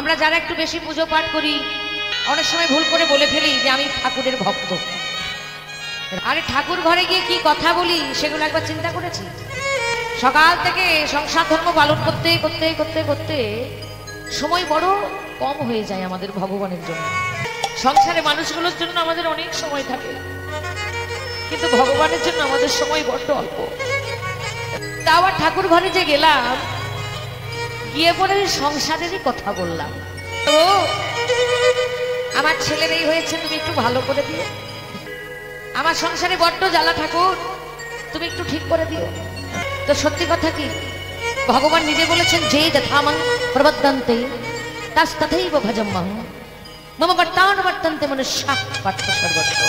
আমরা যারা একটু বেশি পুজো পাঠ করি অনেক সময় ভুল করে বলে ফেলি যে আমি ঠাকুরের ভক্ত। আরে ঠাকুর ঘরে গিয়ে কি কথা বলি সেগুলো একবার চিন্তা করেছি? সকাল থেকে সংসার ধর্ম পালন করতে করতে করতে করতে সময় বড় কম হয়ে যায় আমাদের ভগবানের জন্য। সংসারে মানুষগুলোর জন্য আমাদের অনেক সময় থাকে, কিন্তু ভগবানের জন্য আমাদের সময় বড্ড অল্প। তা আবার ঠাকুর ঘরে যে গেলাম, গিয়ে পরে সংসারেরই কথা বললাম। তো আমার ছেলের এই হয়েছে, তুমি একটু ভালো করে দিও। আমার সংসারে বড্ড জ্বালা ঠাকুর, তুমি একটু ঠিক করে দিও। তো সত্যি কথা কি, ভগবান নিজে বলেছেন যে যথামাং প্রবদ্ধন্তে তাস্তথৈব ভজম্যহং মম বর্তানুবর্তন্তে মনুষ্যাঃ পার্থ সর্বত্র।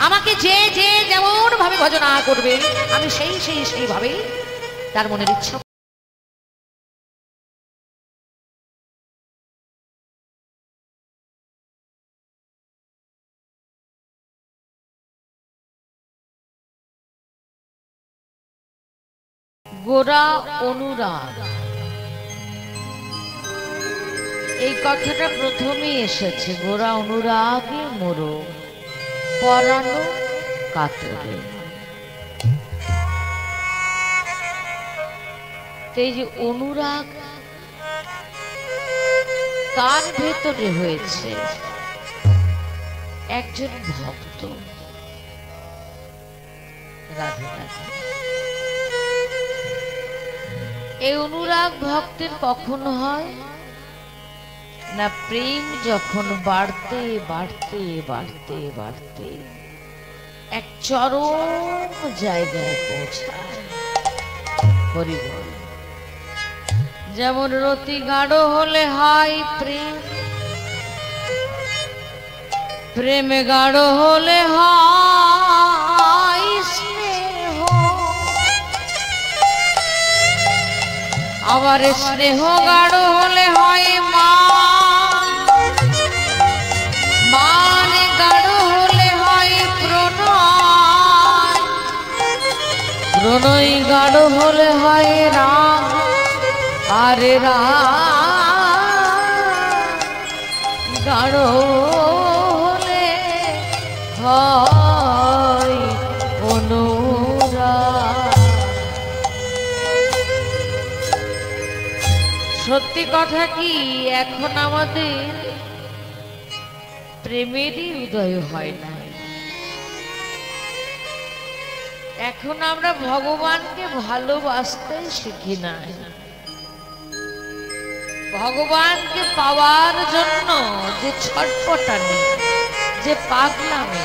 আমাকে যে যে যেমন ভাবে ভজনা করবে আমি সেইভাবে তার মনের ইচ্ছা। গোরা অনুরাগ, এই কথাটা প্রথমেই এসেছে। গোরা অনুরাগে মোরো পরানো কাতরে। এই যে অনুরাগ কার ভেতরে হয়েছে? একজন ভক্ত। রাধে রাধে। এই অনুরাগ ভক্তের কখন হয় না, প্রেম যখন বাড়তে বাড়তে বাড়তে বাড়তে এক চরম জায়গায় পৌঁছায়। হরি বল। যেমন রতি গাঢ় হলে হয় প্রেম, প্রেমে গাঢ় হলে হয় স্নেহ, আবার স্নেহ গাঢ় হলে হয় মান, মানে গাঢ় হলে হয় প্রণয়, প্রণয় গাঢ় হলে হয় রাগ, আরে রাগ গাঢ় হলে হয় অনুরাগ। সত্যি কথা কি, এখন আমাদের প্রেমেরই উদয় হয় না। এখন আমরা ভগবানকে ভালোবাসতে শিখি না। ভগবানকে পাওয়ার জন্য যে ছটপটানি, যে পাগলামি,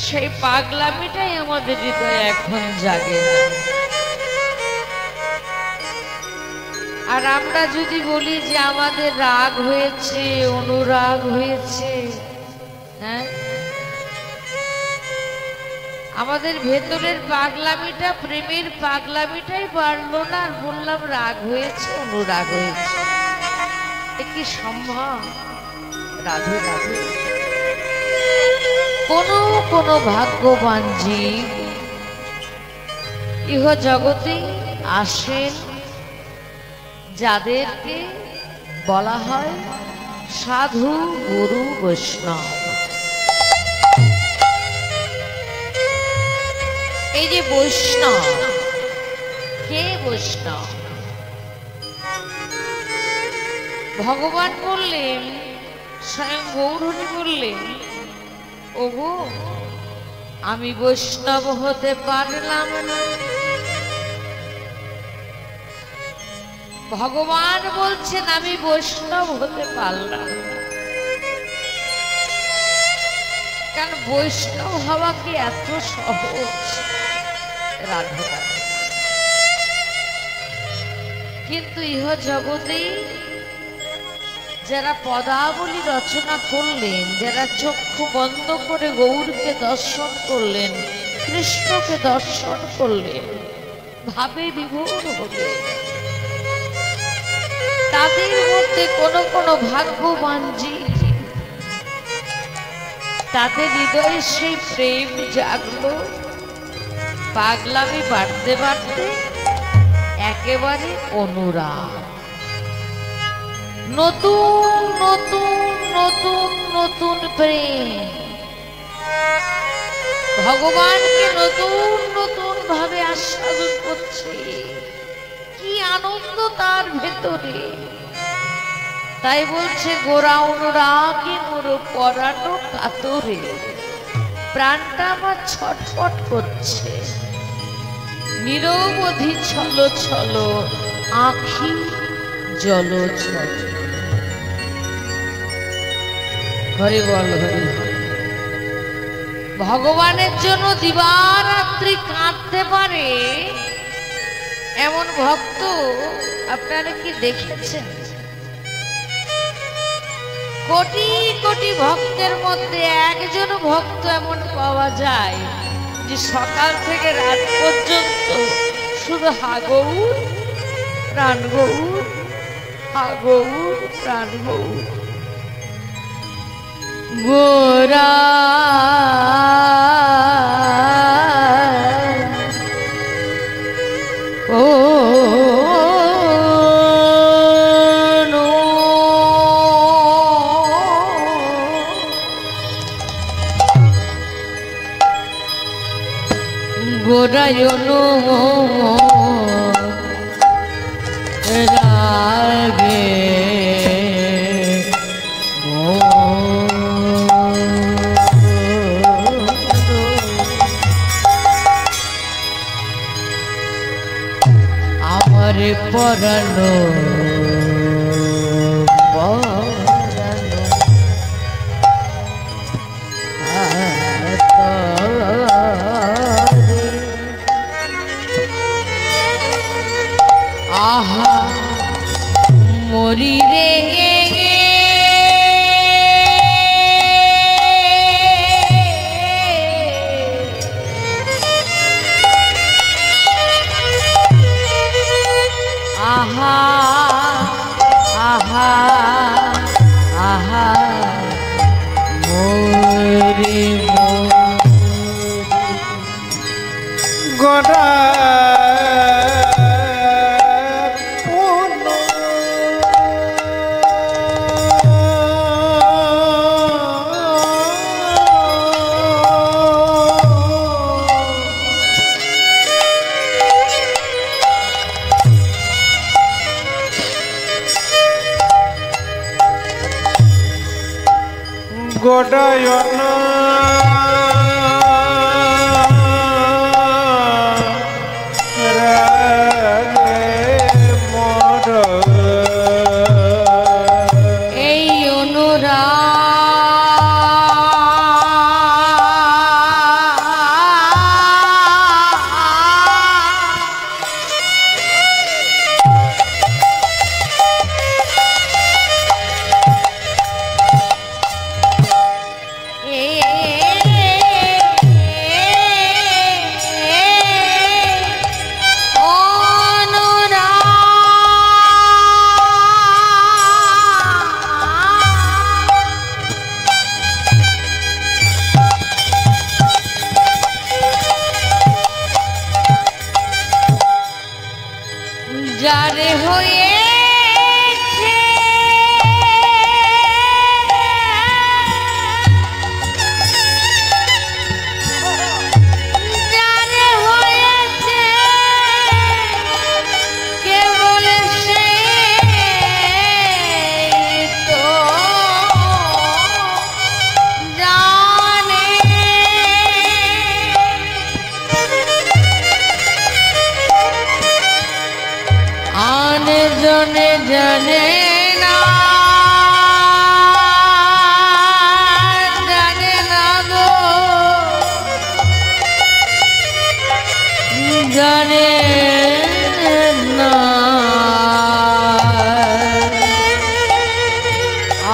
সেই পাগলামিটাই আমাদের হৃদয়ে এখন জাগে না। আর আমরা যদি বলি যে আমাদের রাগ হয়েছে, অনুরাগ হয়েছে, হ্যাঁ, আমাদের ভেতরের পাগলামিটা, প্রেমের পাগলামিটাই বাড়লো না, আর বললাম রাগ হয়েছে, অনুরাগ হয়েছে। এ কি সম্ভব? রাধে রাধে। কোন ভাগ্যবান জীব ইহ জগতে আসেন যাদেরকে বলা হয় সাধু, গুরু, বৈষ্ণব। এই যে বৈষ্ণব, কে বৈষ্ণব? ভগবান বললেন, স্বয়ং গৌরহরি বললেন, ওগো আমি বৈষ্ণব হতে পারলাম না। ভগবান বলছেন আমি বৈষ্ণব হতে পারলাম না। কেন বৈষ্ণব হওয়া কি এত সহজ? রাধে রাধে। কিন্তু ইহ জগতে যারা পদাবলী রচনা করলেন, যারা চক্ষু বন্ধ করে গৌরকে দর্শন করলেন, কৃষ্ণকে দর্শন করলেন, ভাবে বিভোর হলেন, তাদের মধ্যে কোন ভাগ্যবান জীব, তাদের হৃদয়ে সেই প্রেম জাগলো, পাগলামি বাড়তে বাড়তে একেবারে অনুরাগ। নতুন নতুন নতুন নতুন প্রেম, ভগবানকে নতুন নতুন ভাবে আস্বাদন করছে। কি আনন্দ তার ভেতরে! তাই বলছে গোরা অনুরাগে মোর পরানো কাতরে, প্রাণটা আমার ছটফট করছে, নিরবধি ছল ছল আঁখি জল ছল। হরি বল হরি বল। ভগবানের জন্য দিবারাত্রি কাঁদতে পারে এমন ভক্ত আপনারা কি দেখেছেন? কোটি কোটি ভক্তের মধ্যে একজন ভক্ত এমন পাওয়া যায় যে সকাল থেকে রাত পর্যন্ত শুধু হা গৌর প্রাণ গৌর, হা গৌর প্রাণ গৌর। গোরা ও গোরায়ন রাগে আমার পরানো আহা মরি রে আহা আহা আহা মরি গোরা গোডায়ন এই অনুরা যারে হয়েছে যারে হয়েছে কেবল সে তো জানে, আন জনে জানে না, জানে না গো, জানে না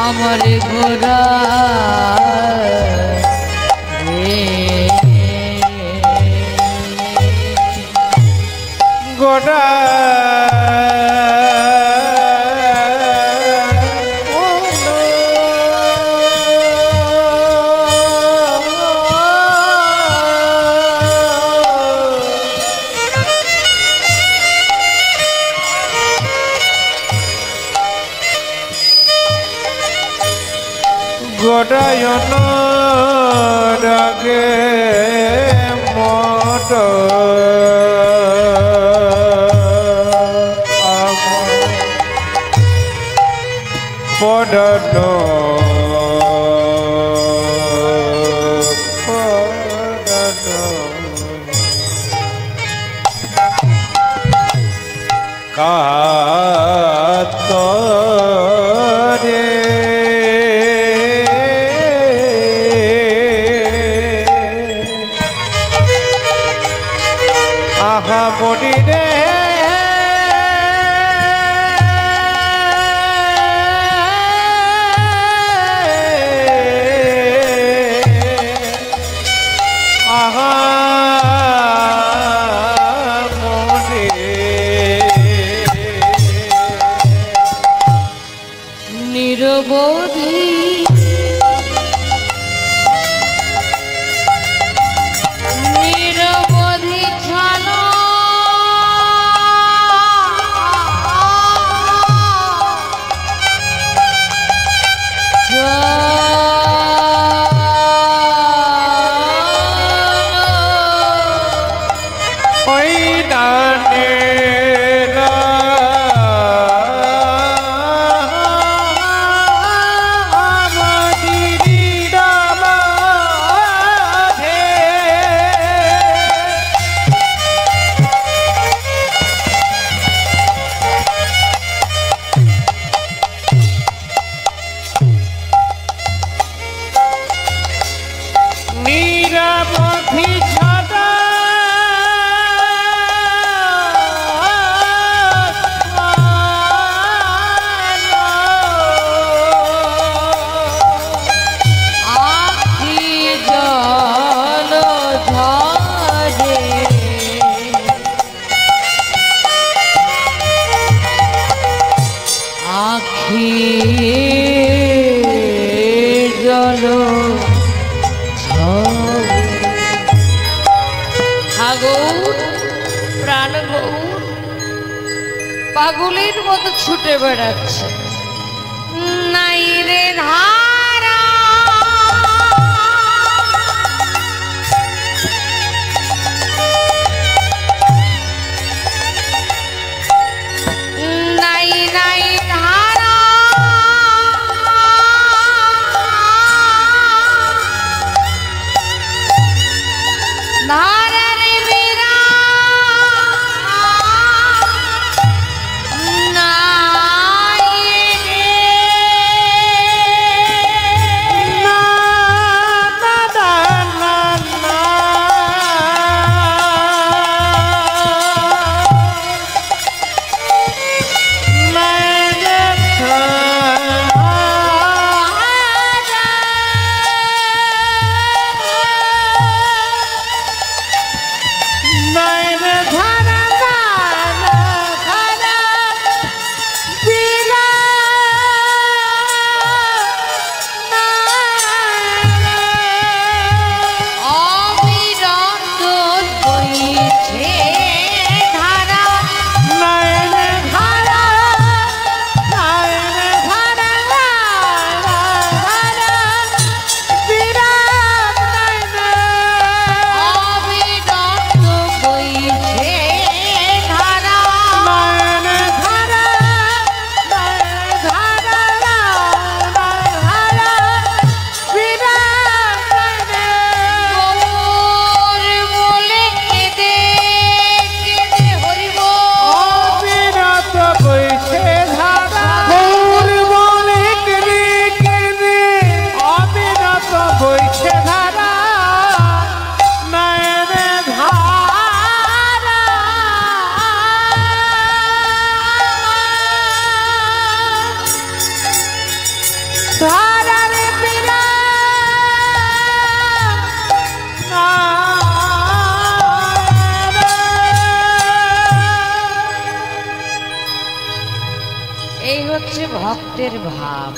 আমার গোরা গোডা গড়ায়ন রাগে মট পড়ন কাতরে আহা মনি রে আহা মনি নিরবধি নিরবধি ছালো ওই দানে নিরবধি ছাড়া আখি জল ঝরে আখি জল গৌর প্রাণ গৌর পাগলের মতো ছুটে বেড়াচ্ছে নাই রে ধারা নাই নাই ধারা ধারা রে মেরা নাই রে না না না না অবিরত বইছে ধারা অবিরত বইছে ধারা গৌর বলে কেঁদে কেঁদে হরিব অবিরত বইছে ধারা গৌর বলে কেঁদে কেঁদে অবিরত বইছে ধারা নয়নে ধারা ধারা রে পিলা এই হচ্ছে ভক্তের ভাব।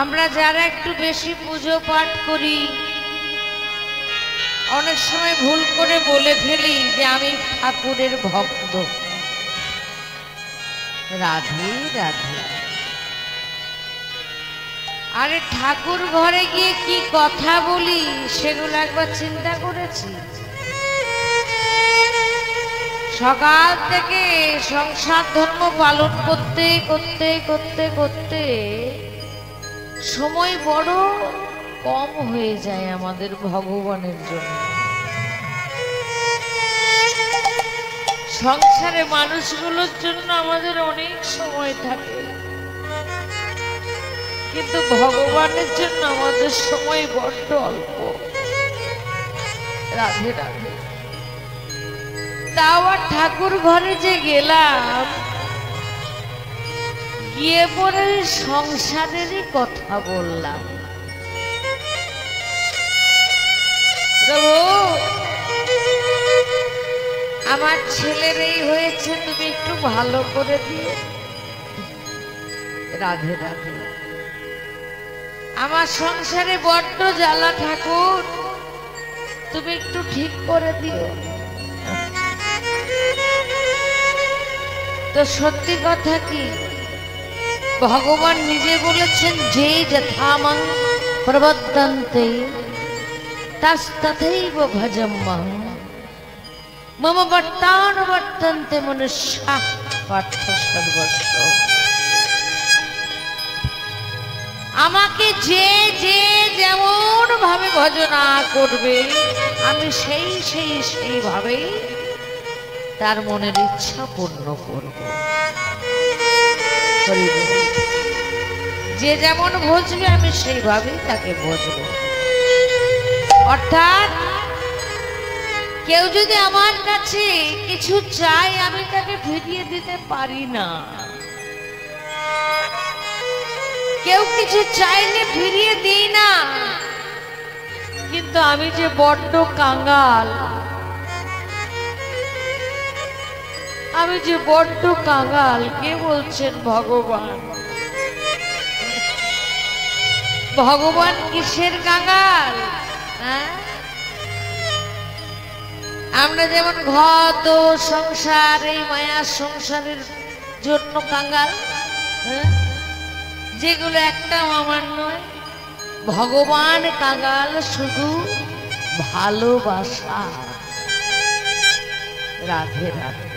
আমরা যারা একটু বেশি পুজো পাঠ করি অনেক সময় ভুল করে বলে ফেলি যে আমি ঠাকুরের ভক্ত। রাধে রাধে। আরে ঠাকুর ঘরে গিয়ে কি কথা বলি সেগুলো একবার চিন্তা করেছি? সকাল থেকে সংসার ধর্ম পালন করতে করতে করতে করতে সময় বড় কম হয়ে যায় আমাদের ভগবানের জন্য। সংসারে মানুষগুলোর জন্য আমাদের অনেক সময় থাকে, কিন্তু ভগবানের জন্য আমাদের সময় বড্ড অল্প। রাধে রাধে। তাও আর ঠাকুর ঘরে যে গেলাম, গিয়ে পরে সংসারেরই কথা বললাম। প্রভু, আমার ছেলের এই হয়েছে, তুমি একটু ভালো করে দিও। রাধে রাধে। আমার সংসারে বড্ড জ্বালা ঠাকুর, তুমি একটু ঠিক করে দিও। তো সত্যি কথা কি, ভগবান নিজে বলেছেন, যে যথামং প্রবর্তন্তে তস্তথৈব ভজম্যং মম বর্তানুবর্তন্তে মনুষ্যাঃ পার্থ সর্বস্ব। আমাকে যে যে যেমন ভাবে ভজনা করবে, আমি সেইভাবে তার মনের ইচ্ছা পূর্ণ করব। যে যেমন ভজবে আমি সেইভাবেই তাকে ভজব। অর্থাৎ কেউ যদি আমার কাছে কিছু চায়, আমি তাকে ফিরিয়ে দিতে পারি না। কেউ কিছু চাইলে ফিরিয়ে দিই না, কিন্তু আমি যে বড্ড কাঙ্গাল, আমি যে বড্ড কাঙ্গাল। কে বলছেন? ভগবান। ভগবান কিসের কাঙ্গাল? আমরা যেমন ঘর তো সংসার, এই মায়ার সংসারের জন্য কাঙ্গাল, যেগুলো একটাও আমার নয়। ভগবান কাঙ্গাল শুধু ভালোবাসা। রাধে রাধে।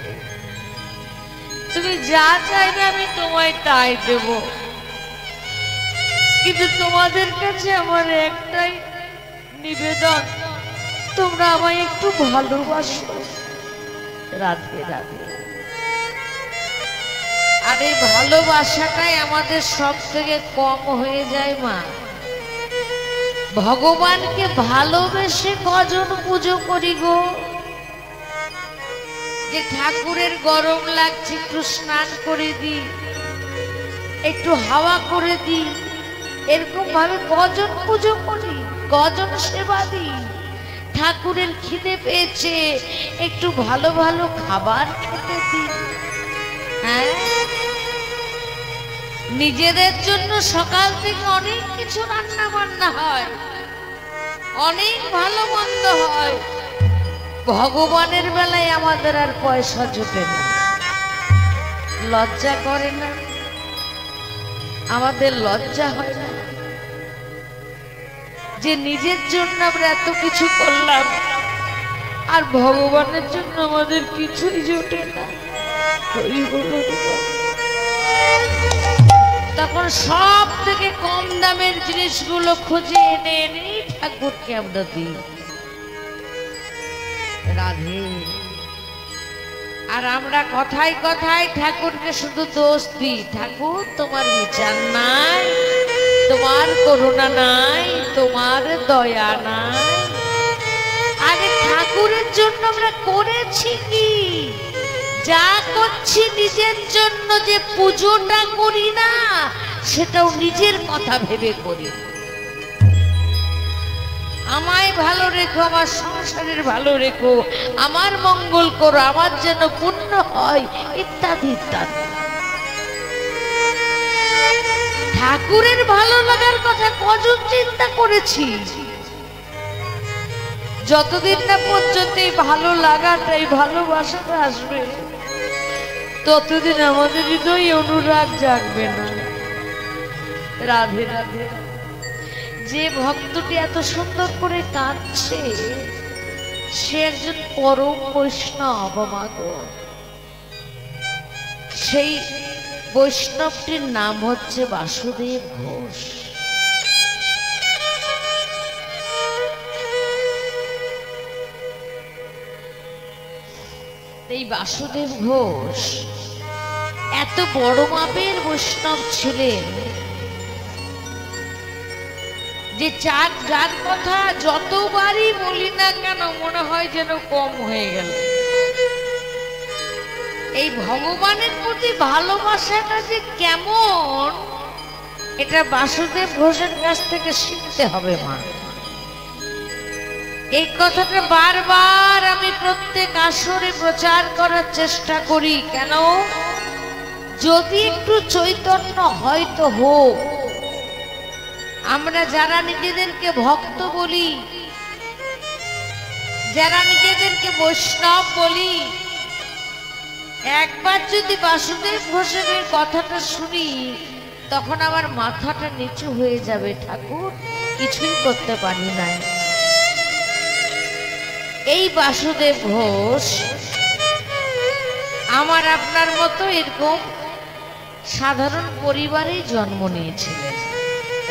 তুমি যা চাইবে আমি তোমায় তাই দেব, কিন্তু তোমাদের কাছে আমার একটাই নিবেদন, তোমরা আমায় একটু ভালোবাসো। রাধে রাধে। আর এই ভালোবাসাটাই আমাদের সব থেকে কম হয়ে যায় মা। ভগবানকে ভালোবেসে কজন পুজো করি গো? যে ঠাকুরের গরম লাগছে, একটু স্নান করে দি, একটু হাওয়া করে দি, এরকম ভাবে কজন পুজো করি, কজন সেবা দিই। ঠাকুরের খিদে পেয়েছে, একটু ভালো ভালো খাবার খেতে দিই। হ্যাঁ, নিজেদের জন্য সকাল থেকে অনেক কিছু রান্না বান্না হয়, অনেক ভালো মন্দ হয়। ভগবানের বেলায় আমাদের আর পয়সা জোটে না। লজ্জা করে না? আমাদের লজ্জা হয় না যে নিজের জন্য আমরা এত কিছু করলাম, আর ভগবানের জন্য আমাদের কিছুই জোটে না? তখন সব থেকে কম দামের জিনিসগুলো খুঁজে এনে এনে ঠাকুরকে আমরা দিই। রাধে। আর আমরা কথায় কথায় ঠাকুরকে শুধু দোষ দিই, ঠাকুর তোমার বিচার নাই, তোমার করুণা নাই, তোমার দয়া নাই। আরে ঠাকুরের জন্য আমরা করেছি কি? যা করছি নিজের জন্য, যে পুজোটা করি না সেটাও নিজের কথা ভেবে করি। আমায় ভালো রেখো, আমার সংসারের ভালো রেখো, আমার মঙ্গল করো, আমার যেন পুণ্য হয়, ইত্যাদি ইত্যাদি। ঠাকুরের ভালো লাগার কথা কজন চিন্তা করেছি? যতদিন না পর্যন্ত এই ভালো লাগাটা, এই ভালোবাসাটা আসবে, ততদিন আমাদের হৃদয়ে অনুরাগ জাগবে না। রাধে রাধে। যে ভক্তটি এত সুন্দর করে কাঁদছে সে একজন পরম বৈষ্ণব মাগো। সেই বৈষ্ণবটির নাম হচ্ছে বাসুদেব ঘোষ। এই বাসুদেব ঘোষ এত বড় মাপের বৈষ্ণব ছিলেন যে যার কথা যতবারই বলি না কেন মনে হয় যেন কম হয়ে গেল। এই ভগবানের প্রতি ভালোবাসাটা যে কেমন এটা বাসুদেব ঘোষের কাছ থেকে শিখতে হবে মা। এই কথাটা বারবার আমি প্রত্যেক আসরে প্রচার করার চেষ্টা করি। কেন? যদি একটু চৈতন্য হয়তো হোক। আমরা যারা নিজেদেরকে ভক্ত বলি, যারা নিজেদেরকে বৈষ্ণব বলি, একবার যদি বাসুদেব ঘোষের কথাটা শুনি তখন আমার মাথাটা নিচু হয়ে যাবে। ঠাকুর কিছুই করতে পারি নাই। এই বাসুদেব ঘোষ আমার আপনার মতো এরকম সাধারণ পরিবারে জন্ম নিয়েছিলেন।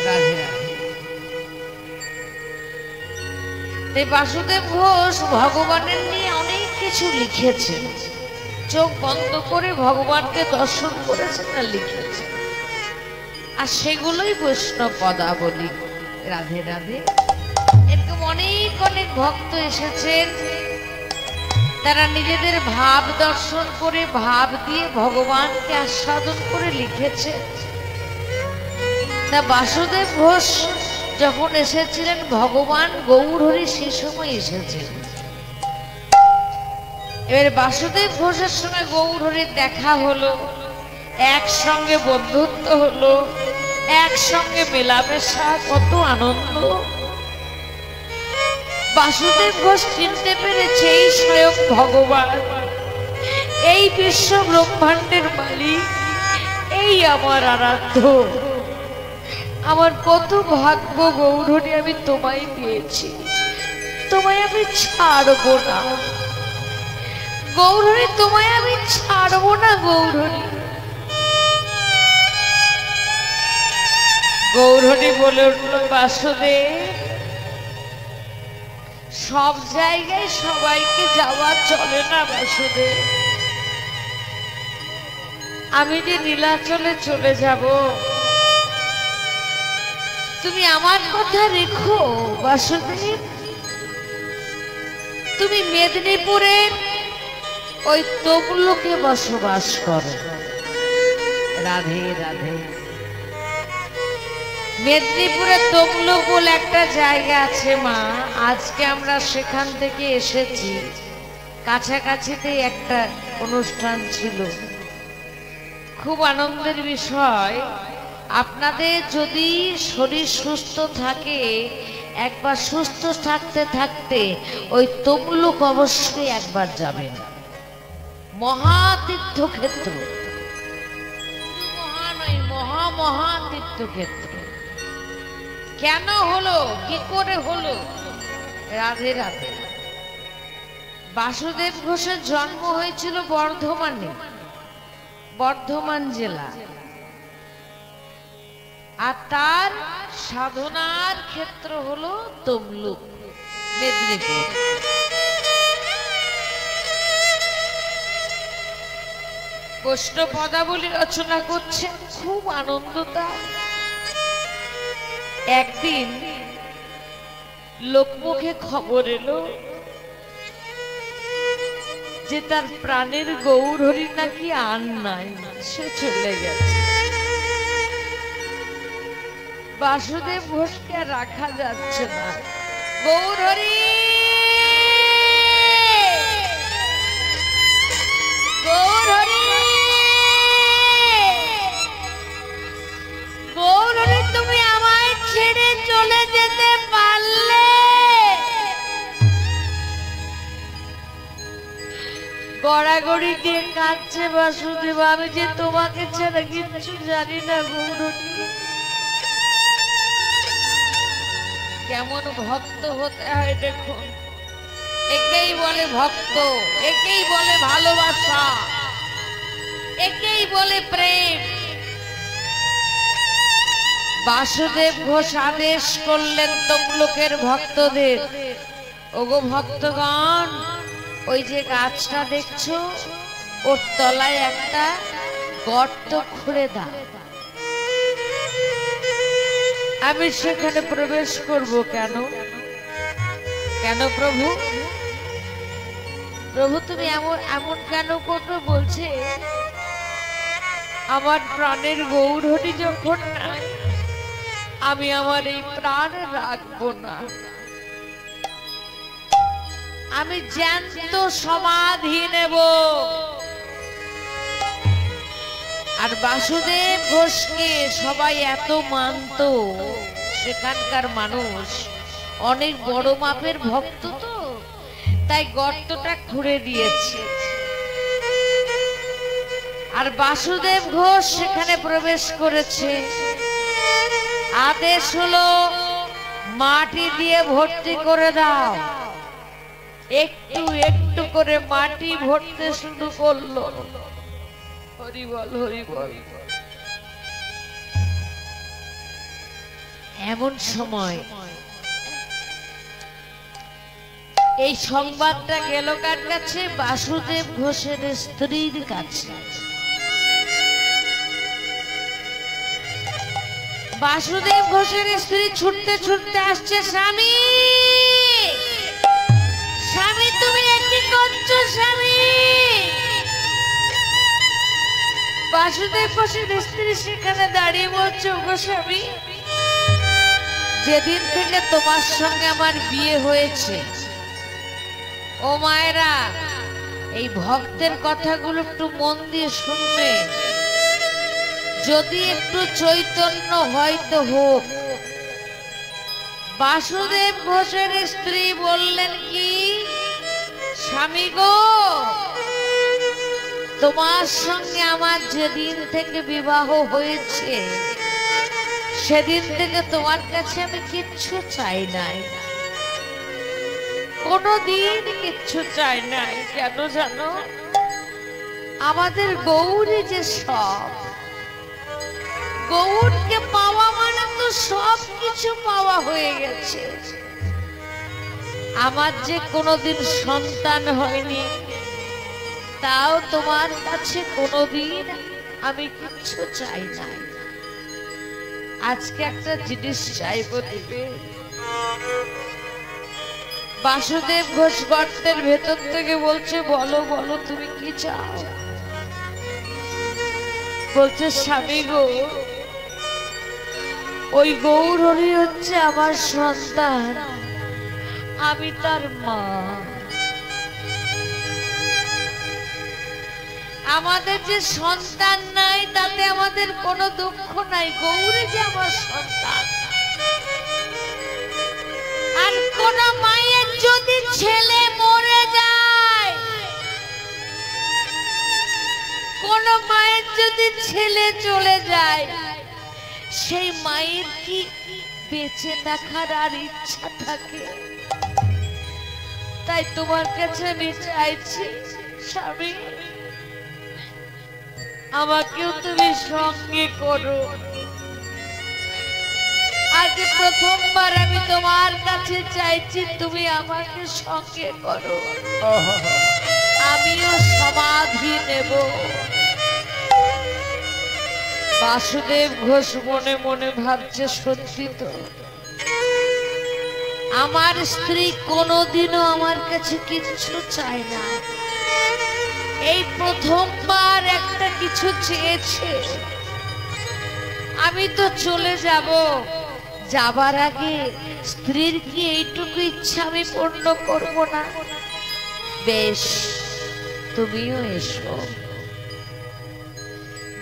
রাধে রাধে। এই বাসুদেব ঘোষ ভগবানের নিয়ে অনেক কিছু লিখেছেন। চোখ বন্ধ করে ভগবানকে দর্শন করেছেন আর লিখেছেন, আর সেগুলোই বৈষ্ণব পদাবলী। রাধে রাধে। এরকম অনেক অনেক ভক্ত এসেছেন, তারা নিজেদের ভাব দর্শন করে ভাব দিয়ে ভগবানকে আস্বাদন করে লিখেছে। তা বাসুদেব ঘোষ যখন এসেছিলেন ভগবান গৌরহরি সে সময় এসেছেন। এবার বাসুদেব ঘোষের সঙ্গে গৌরহরির দেখা হলো, একসঙ্গে বন্ধুত্ব হলো, একসঙ্গে মেলামেশা, কত আনন্দ। বাসুদেব ঘোষ চিনতে পেরেছে এই স্বয়ং ভগবান, এই বিশ্ব ব্রহ্মাণ্ডের মালিক, এই আমার আরাধ্য। আমার কত ভাগ্য গৌরহরি, আমি তোমায় পেয়েছি, তোমায় আমি ছাড়বো না গৌরহরি, তোমায় আমি ছাড়বো না গৌরহরি। গৌরহরি বলে উঠল, বাসুদেব সব জায়গায় সবাইকে যাওয়া চলে না বাসুদেব। আমি যে নীলাচলে চলে যাব, তুমি আমার কথা রেখো বাসুদেব। তুমি মেদিনীপুরের ওই তমলুকে বসবাস করো। রাধে রাধে। মেদিনীপুরে তমলুক বলে একটা জায়গা আছে মা, আজকে আমরা সেখান থেকে এসেছি। কাছাকাছিতেই একটা অনুষ্ঠান ছিল, খুব আনন্দের বিষয়। আপনাদের যদি শরীর সুস্থ থাকে, একবার সুস্থ থাকতে থাকতে ওই তমলুক অবশ্যই একবার যাবেন। মহাতীর্থক্ষেত্র, মহা নয়, মহা তীর্থক্ষেত্র। কেন হলো, কি করে হলো? রাধে রাধে। বাসুদেব ঘোষের জন্ম হয়েছিল বর্ধমানে, বর্ধমান জেলা, আর তার সাধনার ক্ষেত্র হলো তমলুক, মেদিনীপুর। বৈষ্ণব পদাবলী রচনা করছেন, খুব আনন্দ তার। একদিন লোকমুখে খবর এলো যে তার প্রাণের গৌরহরি নাকি আর নাই, সে চলে গেছে। বাসুদেব ঘোষকে আর রাখা যাচ্ছে না। গৌরহরি, গৌরহরি, গৌরহরি, তুমি আমায় ছেড়ে চলে যেতে পারলে? গড়াগড়ি দিয়ে কাঁদছে বাসুদেব, আমি যে তোমাকে ছাড়া কিচ্ছু জানি না গৌরহরি, কেমন ভক্ত হতে হয় দেখুন। একেই বলে ভক্ত, একেই বলে ভালোবাসা, একেই বলে প্রেম। বাসুদেব ঘোষ আদেশ করলেন তমলুকের ভক্তদের, ওগো ভক্তগণ, ওই যে গাছটা দেখছো ওর তলায় একটা গর্ত খুঁড়ে দাও। আমি সেখানে প্রবেশ করব। কেন কেন প্রভু? প্রভু তুমি এমন এমন কেন করবে? বলছে আমার প্রাণের গৌরহরি যখন নাই, আমি আমার এই প্রাণ রাখবো না। আমি জ্যান্ত সমাধি নেব। আর বাসুদেব ঘোষকে সবাই এত মানত, সেখানকার মানুষ অনেক বড় মাপের ভক্ত তো, তাই গর্তটা খুঁড়ে দিয়েছে। আর বাসুদেব ঘোষ সেখানে প্রবেশ করেছে। আদেশ হলো মাটি দিয়ে ভর্তি করে দাও। একটু একটু করে মাটি ভরতে শুরু করলো। হরি বল, হরি বল। এমন সময় এই সংবাদটা গেল কার কাছে? বাসুদেব ঘোষের স্ত্রীর কাছে। বাসুদেব ঘোষের স্ত্রী ছুটতে ছুটতে আসছে, স্বামী, স্বামী তুমি কি করছো স্বামী? বাসুদেব ঘোষের স্ত্রী সেখানে দাঁড়িয়ে বলছে, ওগো স্বামী, যেদিন থেকে তোমার সঙ্গে আমার বিয়ে হয়েছে, ও মায়েরা এই ভক্তের কথাগুলো একটু মন দিয়ে শুনবে। যদি একটু চৈতন্য হয়তো হোক। বাসুদেব ঘোষের স্ত্রী বললেন কি, স্বামী গো, তোমার সঙ্গে আমার যেদিন থেকে বিবাহ হয়েছে, সেদিন থেকে তোমার কাছে আমি কিচ্ছু চাই নাই, কোনদিন কিচ্ছু চাই নাই। কেন জানো? আমাদের গৌরী যে সব, গৌরকে পাওয়া মানে তো সব কিছু পাওয়া হয়ে গেছে। আমার যে কোনোদিন সন্তান হয়নি, তাও তোমার কাছে কোনোদিন আমি কিচ্ছু চাই নাই। আজকে একটা জিনিস চাইবো, দিবে। বাসুদেব ঘোষ গর্তের ভেতর থেকে বলছে, বলো বলো তুমি কি চাও? বলছে, স্বামী গো, ওই গৌরহরি হচ্ছে আমার সন্তান, আমি তার মা। আমাদের যে সন্তান নাই তাতে আমাদের কোনো দুঃখ নাই, গৌরী যে আমার সন্তান। আর কোন মায়ের যদি ছেলে মরে যায়, কোন মায়ের যদি ছেলে চলে যায়, সেই মায়ের কি বেঁচে থাকার আর ইচ্ছা থাকে? তাই তোমার কাছে আমি চাইছি, স্বামী, আমাকেও তুমি সঙ্গে করো। আজ প্রথমবার আমি তোমার কাছে চাইছি, তুমি আমাকে সঙ্গে করো, আমিও সমাধি নেব। বাসুদেব ঘোষ মনে মনে ভাবছে, সত্যি তো, আমার স্ত্রী কোনোদিনও আমার কাছে কিচ্ছু চায় না, এই প্রথমবার একটা কিছু চেয়েছে। আমি তো চলে যাব, যাবার আগে স্ত্রীর কি এইটুকু ইচ্ছা আমি পূর্ণ করব না? বেশ, তুমিও এসো।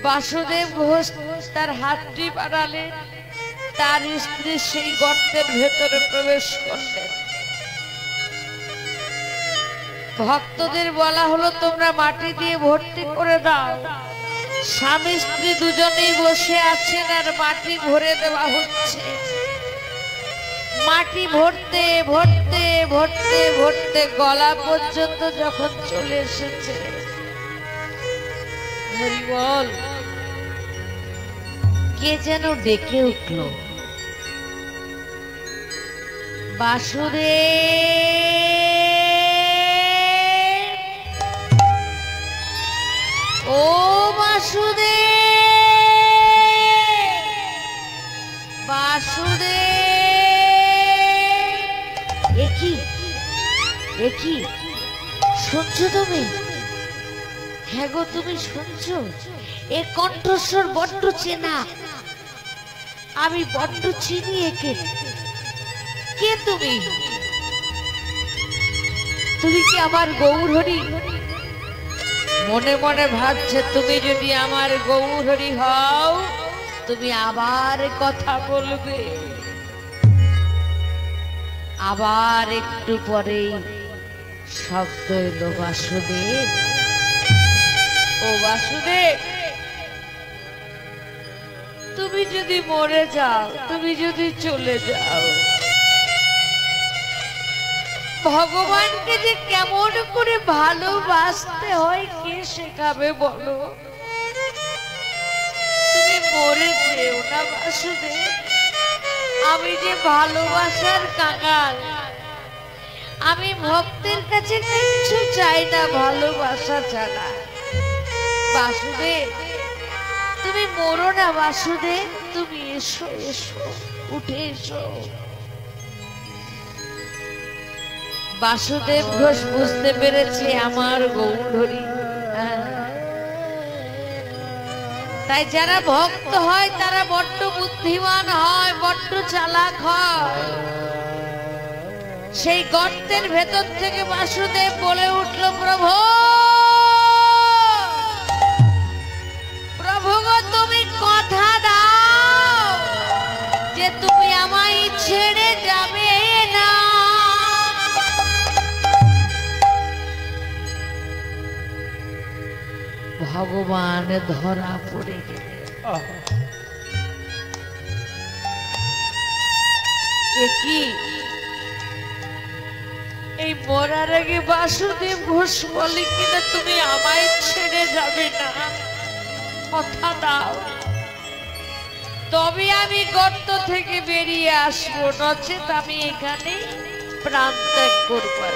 বাসুদেব ঘোষ তার হাতটি বাড়ালেন, তার স্ত্রী সেই গর্তের ভেতরে প্রবেশ করলেন। ভক্তদের বলা হলো, তোমরা মাটি দিয়ে ভর্তি করে দাও। স্বামী স্ত্রী দুজনেই বসে আছেন আর মাটি ভরে দেওয়া হচ্ছে। মাটি ভরতে ভরতে ভরতে ভরতে গলা পর্যন্ত যখন চলে এসেছে, হরি বল, কে যেন ডেকে উঠল, বাসুদেব, ও বাসুদেব, বাসুদেব। একই একই শুনছো তুমি? হ্যাঁ গো, তুমি শুনছো? এ কণ্ঠস্বর বড্ড চেনা, আমি বড্ড চিনি একে। কে তুমি? তুমি কি আমার গৌরহরি? মনে মনে ভাবছে, তুমি যদি আমার গৌরহরি হও, তুমি আবার কথা বলবে। আবার একটু পরেই শব্দ এলো, বাসুদেব, ও বাসুদেব, তুমি যদি মরে যাও, তুমি যদি চলে যাও, ভগবানকে যে কেমন করে ভালোবাসতে হয় কে শেখাবে বলো? তুমি মরে যেও না বাসুদেব, আমি যে ভালোবাসার কাঙাল, আমি ভক্তের কাছে কিচ্ছু চাই না ভালোবাসা ছাড়া। বাসুদেব, তুমি মরো না বাসুদেব, তুমি এসো এসো, উঠে এসো। বাসুদেব ঘোষ বুঝতে পেরেছে আমার গৌরহরি। তাই যারা ভক্ত হয় তারা বড্ড বুদ্ধিমান হয়, বড্ড চালাক হয়। সেই গর্তের ভেতর থেকে বাসুদেব বলে উঠল, প্রভু, প্রভু গো, তুমি কথা দাও যে তুমি আমায় ছেড়ে যাবে না। ভগবান ধরা পড়ে গেলে। কি এই মরার আগে বাসুদেব ঘোষ বলে কিনা তুমি আমায় ছেড়ে যাবে না, কথা দাও, তবে আমি গর্ত থেকে বেরিয়ে আসবো, নচেত আমি এখানে প্রাণ ত্যাগ করবো।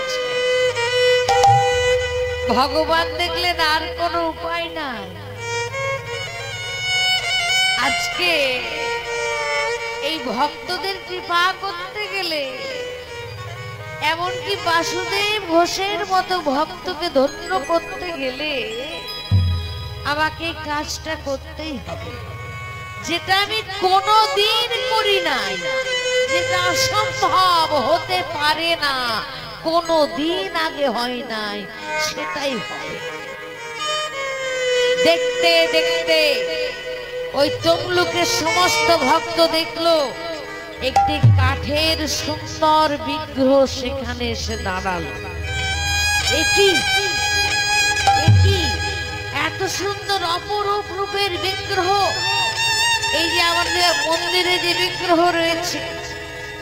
ভগবান দেখলেন আর কোনো উপায় নাই। আজকে এই ভক্তদের কৃপা করতে গেলে, এমনকি বাসুদেব ঘোষের মতো ভক্তকে ধন্য করতে গেলে আমাকে এই কাজটা করতেই হবে, যেটা আমি কোনোদিন করি নাই, যেটা অসম্ভব, হতে পারে না, কোনোদিন আগে হয় নাই, সেটাই হবে। দেখতে দেখতে ওই তমলুকের সমস্ত ভক্ত দেখলো একটি কাঠের সুন্দর বিগ্রহ সেখানে এসে দাঁড়ালো। একই এত সুন্দর অপরূপ রূপের বিগ্রহ, এই যে আমাদের মন্দিরে যে বিগ্রহ রয়েছে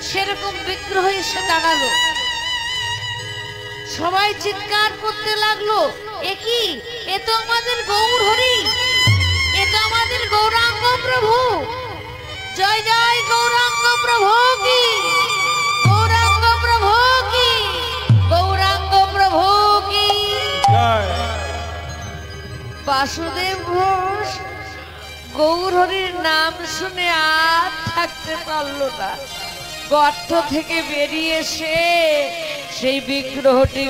সেরকম বিগ্রহ এসে দাঁড়ালো। সবাই চিৎকার করতে লাগলো, একই, এ তো আমাদের গৌরহরি, এ তো আমাদের গৌরাঙ্গ প্রভু। জয় জয় গৌরাঙ্গ প্রভু কি, গৌরাঙ্গ প্রভু কি, গৌরাঙ্গ প্রভু কি জয়। বাসুদেব ঘোষ গৌরহরির নাম শুনে আর থাকতে পারলো না, গর্ত থেকে বেরিয়ে এসে সেই বিগ্রহটি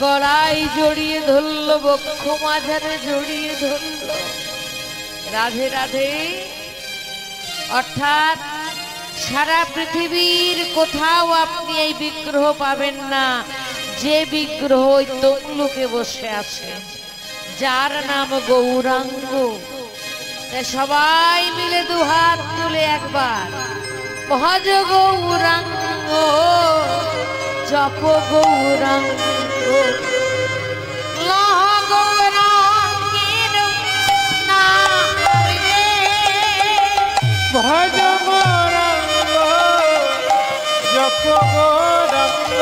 গলায় জড়িয়ে ধরলো, বক্ষ মাঝারে জড়িয়ে ধরলো। রাধে রাধে। অর্থাৎ সারা পৃথিবীর কোথাও আপনি এই বিগ্রহ পাবেন না, যে বিগ্রহ ওই তমলুকে বসে আছে, যার নাম গৌরাঙ্গ। সবাই মিলে দুহাত তুলে একবার ভজ গৌরাঙ্গ, জপ গৌরাঙ্গ, লহ গৌরাঙ্গের নামে, ভজ গৌরাঙ্গ, গৌরাঙ্গ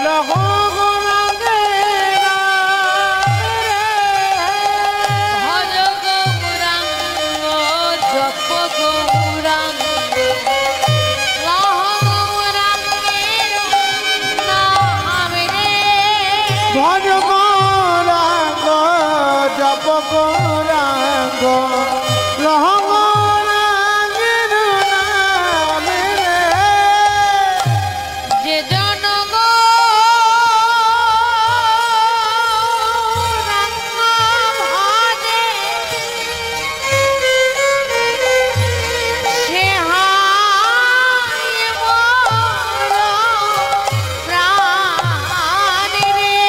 লহ গৌরাঙ্গে ভজ গৌরাঙ্গ জপ গৌরাঙ্গ লহ গৌরাঙ্গের নাম রে। ভজ গৌরাঙ্গ জপ গৌরাঙ্গ লহ গৌরাঙ্গের নাম রে। যে জন গৌরাঙ্গ ভজে সে হয় মোর প্রাণ রে।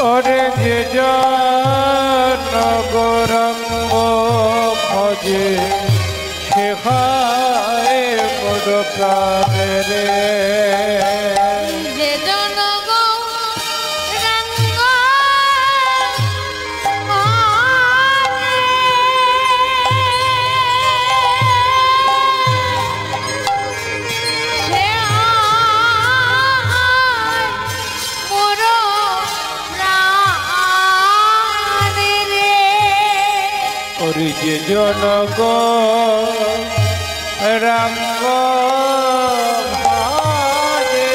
ওরে যে জন গৌরাঙ্গ ভজে সে হয় মোর প্রাণ রে। যে জন গৌরাঙ্গ ভজে সে হয় মোর প্রাণ রে। ওরে যে জন গৌরাঙ্গ ভজে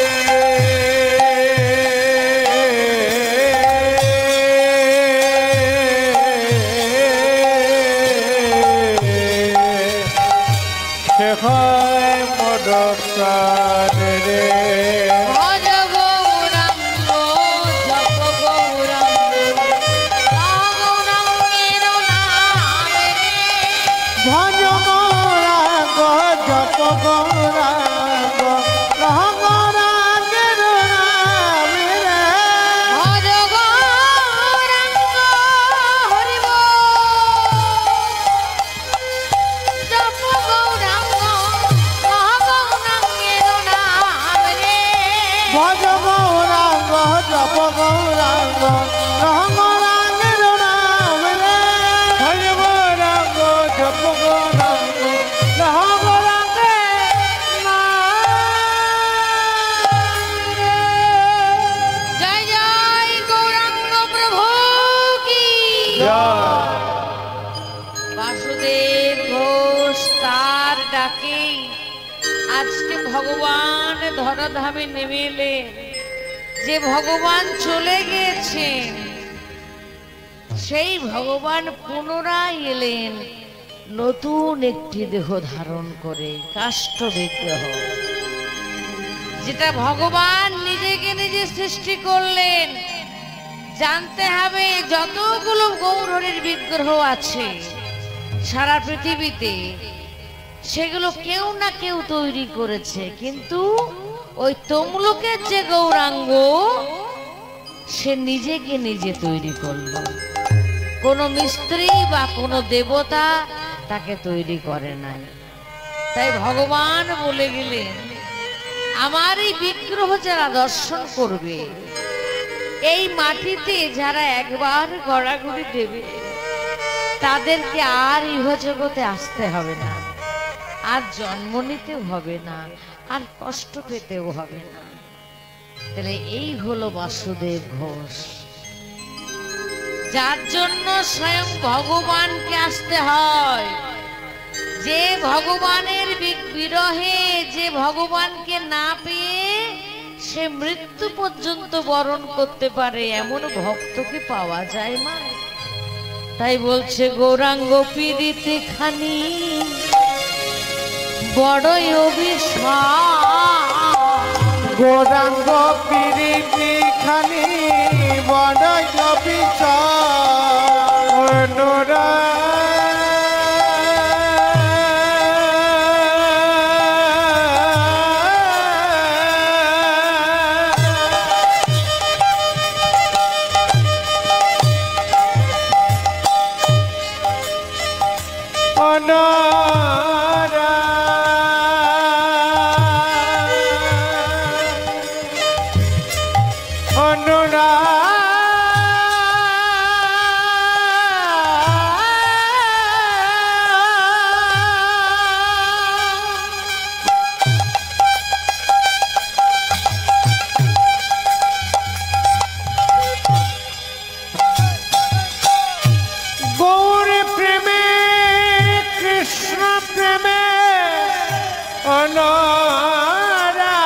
সে হয় মোর প্রাণ রে। ভজ গৌরাঙ্গ জপ গৌরাঙ্গ গৌরাঙ্গের নাম রে। ভজ গৌরাঙ্গ জপ গৌরাঙ্গ লহ গৌরাঙ্গের নাম রে। ভজ গৌরাঙ্গ হরি বল জপ গৌরাঙ্গ গৌরাঙ্গের নাম রে। ভজ গৌরাঙ্গ জপ গৌরাঙ্গ লহ গৌরাঙ্গের নাম রে। ভজ গৌরাঙ্গ জপ গৌরাঙ্গ লহ গৌরাঙ্গের নাম রে। জয় জয় গৌরাঙ্গ প্রভু কি জয়। বাসুদেব ঘোষ তার ডাকে আজকে ভগবান ধরাধামে নেমে এলেন। যে ভগবান চলে গিয়েছেন সেই ভগবান পুনরায় এলেন নতুন একটি দেহ ধারণ করে, কাষ্ঠ বিগ্রহ, যেটা ভগবান নিজেকে নিজে সৃষ্টি করলেন। জানতে হবে যতগুলো গৌরহরির বিগ্রহ আছে সারা পৃথিবীতে সেগুলো কেউ না কেউ তৈরি করেছে, কিন্তু ওই তমলুকের যে গৌরাঙ্গ সে নিজেকে নিজে তৈরি করলো। কোনো মিস্ত্রি বা কোনো দেবতা তাকে তৈরি করে নাই। তাই ভগবান বলে গেলেন আমার এই বিগ্রহ যারা দর্শন করবে, এই মাটিতে যারা একবার গড়াগড়ি দেবে, তাদেরকে আর ইহজগতে আসতে হবে না, আর জন্ম নিতেও হবে না, আর কষ্ট পেতেও হবে না। তাহলে এই হলো বাসুদেব ঘোষ, যার জন্য স্বয়ং ভগবানকে আসতে হয়। যে ভগবানের বিরহে, যে ভগবানকে না পেয়ে সে মৃত্যু পর্যন্ত বরণ করতে পারে, এমন ভক্তকে পাওয়া যায় মা। তাই বলছে গৌরাঙ্গ পীড়িতে খানি বড়ই অভিশাপ। গৌরাঙ্গ পীড়িতি খানি বড়ই অভিশাপ। গৌর প্রেমে কৃষ্ণ প্রেমে অনরা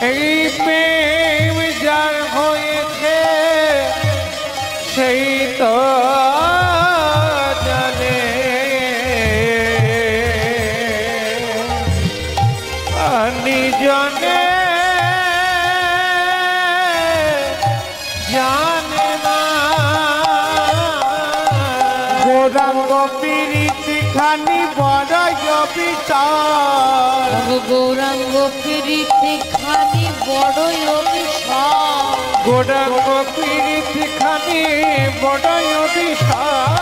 এই প্রেম যার হয়েছে সেই তো জানে নিজনে জানে না গৌরাঙ্গ প্রীতি খানি বড় বিচার গৌরাঙ্গ প্রীতি খানি বড়ই অভিশাপ গৌরাঙ্গ প্রীতি খানি বড়ই অভিশাপ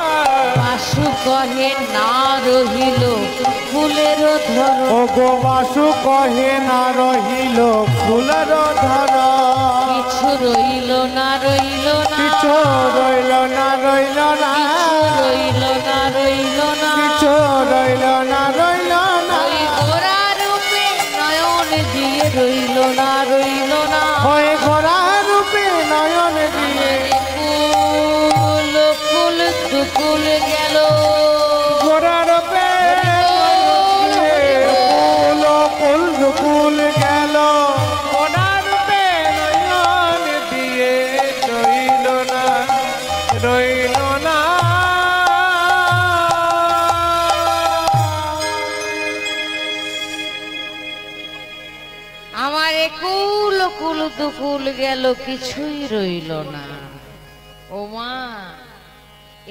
বাসু কহে না রহিল ফুলের ধর ও গো বাসু কহে না রহিল ফুলের ধর কিছু রইল না রইল না কিছু রইল না রইল না রইল না রইল না কিছু রইল না রইল না ওই গোরা রূপে নয়ন দিয়ে রইল না রইল না ওই গোরা রূপে নয়ন দিয়ে কুল কুল দুকুল গেল গোরা রূপে কুল কুল দুকুল গেল গোরা রূপে নয়ন দিয়ে রইল না রইল না আমার কুল কুল দুকুল গেল কিছুই রইল না ও মা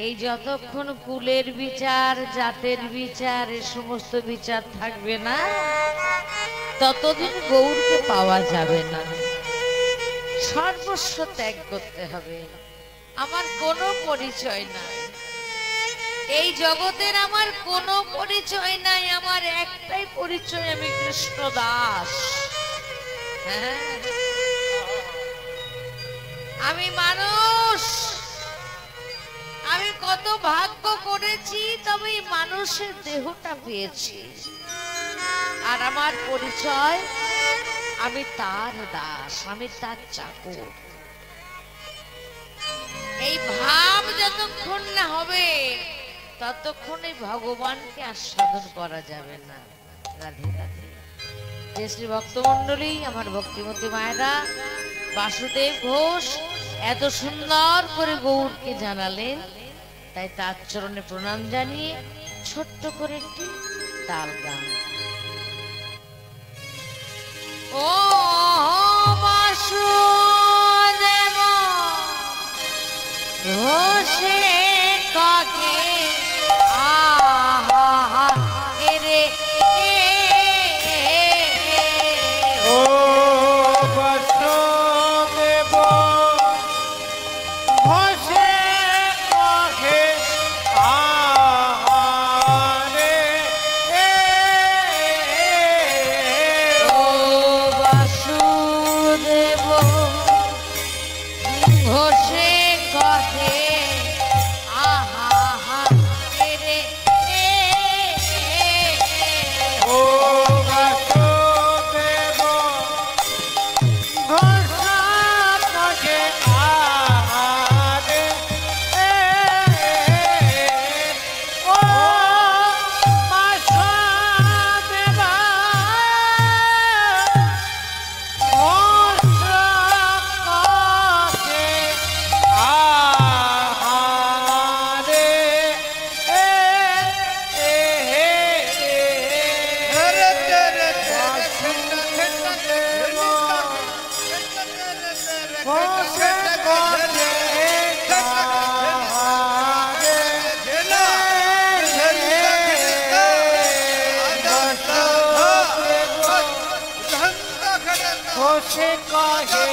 এই যতক্ষণ কুলের বিচার জাতের বিচার এ সমস্ত বিচার থাকবে না ততদিন গৌরকে পাওয়া যাবে না সর্বস্ব ত্যাগ করতে হবে আমার কোনো পরিচয় নাই এই জগতের আমার কোনো পরিচয় নাই আমার একটাই পরিচয় আমি কৃষ্ণ দাস হ্যাঁ আমি মানুষ আমি কত ভাগ্য করেছি তবে এই মানুষের দেহটা পেয়েছি আর আমার পরিচয় আমি তার দাস আমি তার চাকর এই ভাব যতক্ষণ না হবে ততক্ষণ এই ভগবানকে আস্বাদন করা যাবে না রাধে রাধে যে শ্রী ভক্তমণ্ডলী আমার ভক্তিমতী মায়েরা বাসুদেব ঘোষ এত সুন্দর করে গৌরকে জানালেন তাই তার চরণে প্রণাম জানিয়ে ছোট্ট করে একটি তাল গান ও বাসুদেব ঘোষে কাকে আহা এরে ও বাসুদেব ঘোষে কাকে আহারে ও বাসুদেব ঘোষে কাকে আহা এরে ও বাসুদেব ঘোষা কাকে আহারে ও বাসুদেব ঘোষা কাকে আহারে ঘোষে কহে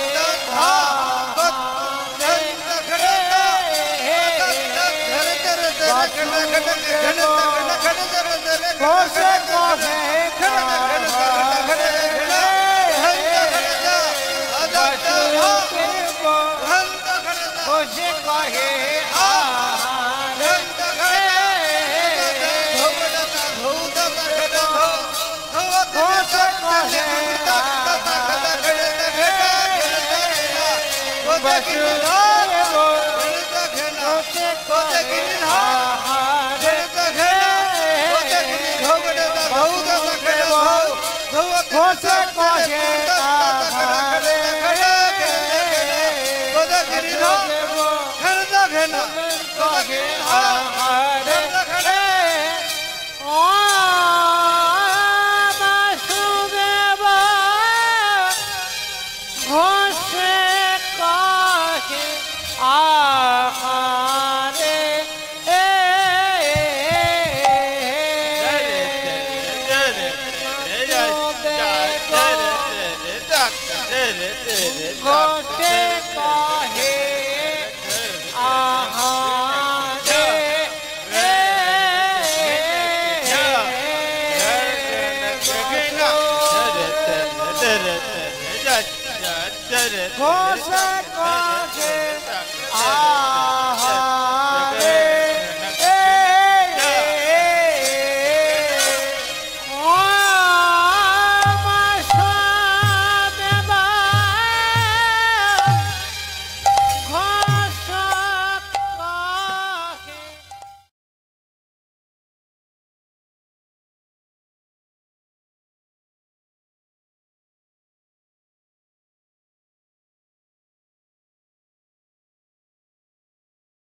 ঘোষে কহে ঘোষে কহে ঘোষে